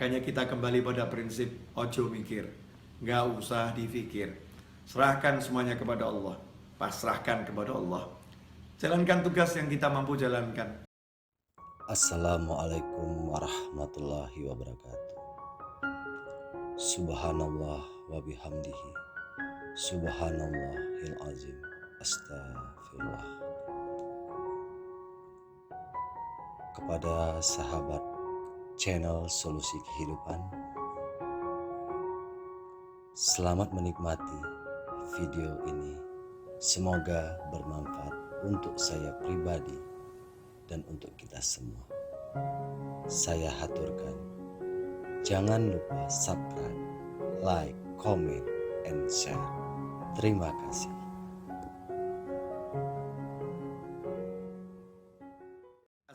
Makanya kita kembali pada prinsip ojo mikir, nggak usah dipikir. Serahkan semuanya kepada Allah, pasrahkan kepada Allah. Jalankan tugas yang kita mampu jalankan. Assalamualaikum warahmatullahi wabarakatuh. Subhanallah wa bihamdihi, subhanallahil azim, astagfirullah. Kepada sahabat channel Solusi Kehidupan, selamat menikmati video ini. Semoga bermanfaat untuk saya pribadi dan untuk kita semua. Saya haturkan, jangan lupa subscribe, like, comment, and share. Terima kasih.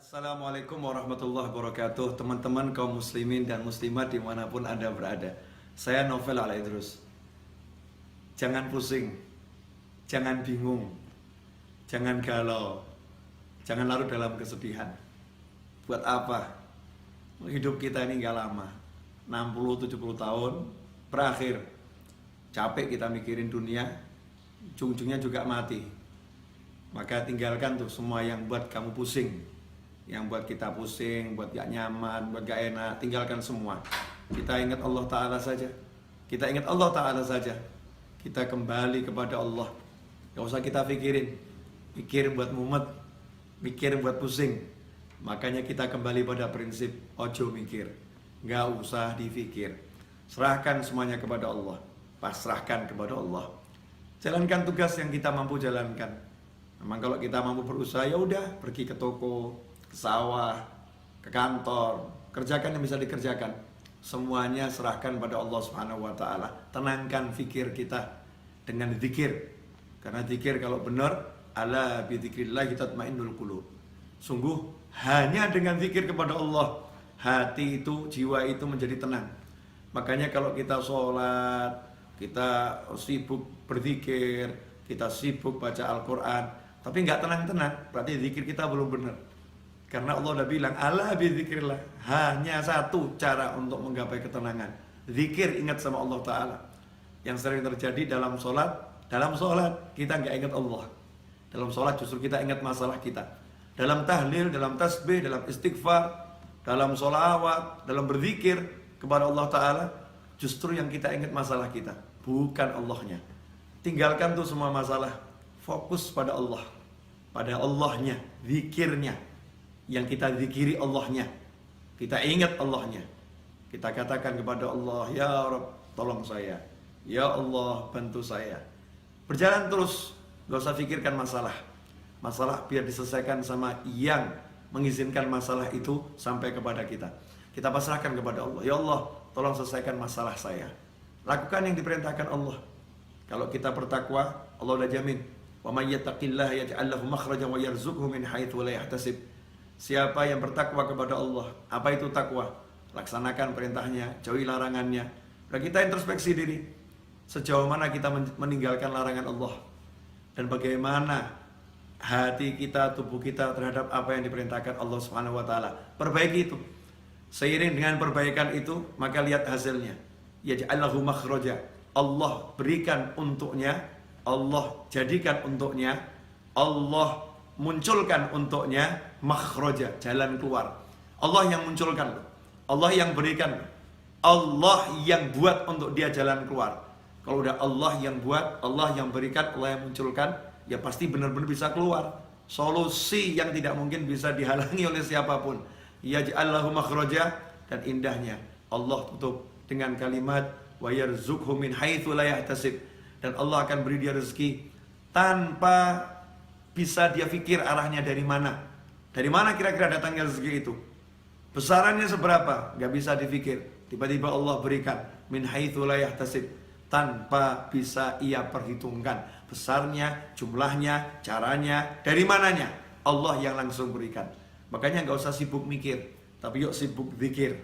Assalamualaikum warahmatullahi wabarakatuh. Teman-teman kaum muslimin dan muslimat dimanapun Anda berada, saya Novel Alaidrus. Jangan pusing, jangan bingung, jangan galau, jangan larut dalam kesedihan. Buat apa? Hidup kita ini gak lama, 60-70 tahun berakhir. Capek kita mikirin dunia, ujung-ujungnya juga mati. Maka tinggalkan tuh semua yang buat kamu pusing, yang buat kita pusing, buat gak nyaman, buat gak enak. Tinggalkan semua. Kita ingat Allah Ta'ala saja. Kita ingat Allah Ta'ala saja. Kita kembali kepada Allah. Gak usah kita pikirin, pikir buat mumet, mikir buat pusing. Makanya kita kembali pada prinsip ojo mikir, nggak usah dipikir. Serahkan semuanya kepada Allah, pasrahkan kepada Allah. Jalankan tugas yang kita mampu jalankan. Memang kalau kita mampu berusaha, ya udah, pergi ke toko, ke sawah, ke kantor, kerjakan yang bisa dikerjakan. Semuanya serahkan pada Allah Subhanahu wa Ta'ala. Tenangkan fikir kita dengan zikir. Karena zikir kalau benar, ala bi dzikrillah tatmainnul qulub. Sungguh hanya dengan zikir kepada Allah, hati itu, jiwa itu menjadi tenang. Makanya kalau kita sholat, kita sibuk berzikir, kita sibuk baca Al-Quran, tapi nggak tenang-tenang, berarti zikir kita belum benar. Karena Allah udah bilang, ala bi dzikrillah, hanya satu cara untuk menggapai ketenangan, zikir, ingat sama Allah Ta'ala. Yang sering terjadi dalam sholat kita nggak ingat Allah. Dalam sholat justru kita ingat masalah kita. Dalam tahlil, dalam tasbih, dalam istighfar, dalam sholawat, dalam berzikir kepada Allah Ta'ala, justru yang kita ingat masalah kita, bukan Allahnya. Tinggalkan tuh semua masalah, fokus pada Allah, pada Allahnya, zikirnya. Yang kita zikiri Allahnya, kita ingat Allahnya. Kita katakan kepada Allah, ya Rabb, tolong saya. Ya Allah, bantu saya. Berjalan terus, gak usah pikirkan masalah. Masalah biar diselesaikan sama yang mengizinkan masalah itu sampai kepada kita. Kita pasrahkan kepada Allah. Ya Allah, tolong selesaikan masalah saya. Lakukan yang diperintahkan Allah. Kalau kita bertakwa, Allah udah jamin. Wa may yattaqillaha yaj'al lahu makhrajan wa yarzuqhu min haitsu la yahtasib. Siapa yang bertakwa kepada Allah, apa itu takwa? Laksanakan perintahnya, jauhi larangannya. Dan kita introspeksi diri. Sejauh mana kita meninggalkan larangan Allah, dan bagaimana hati kita, tubuh kita terhadap apa yang diperintahkan Allah Subhanahu wa Ta'ala. Perbaiki itu. Seiring dengan perbaikan itu, maka lihat hasilnya. Yaj'allahu makhraja. Allah berikan untuknya, Allah jadikan untuknya, Allah munculkan untuknya makhraja, jalan keluar. Allah yang munculkan, Allah yang berikan, Allah yang buat untuk dia jalan keluar. Kalau udah Allah yang buat, Allah yang berikan, Allah yang munculkan, ya pasti benar-benar bisa keluar. Solusi yang tidak mungkin bisa dihalangi oleh siapapun. Yaj'allahu makhraja, dan indahnya Allah tutup dengan kalimat wa yarzuqhu min haitsu la yahtasib, dan Allah akan beri dia rezeki tanpa bisa dia pikir arahnya dari mana. Dari mana kira-kira datangnya rezeki itu? Besarannya seberapa? Gak bisa dipikir. Tiba-tiba Allah berikan min haitsu la yahtasib, tanpa bisa ia perhitungkan besarnya, jumlahnya, caranya, dari mananya. Allah yang langsung berikan. Makanya gak usah sibuk mikir, tapi yuk sibuk zikir.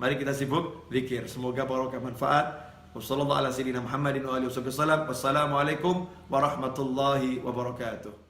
Mari kita sibuk zikir. Semoga barokah manfaat. Wassalamualaikum warahmatullahi wabarakatuh.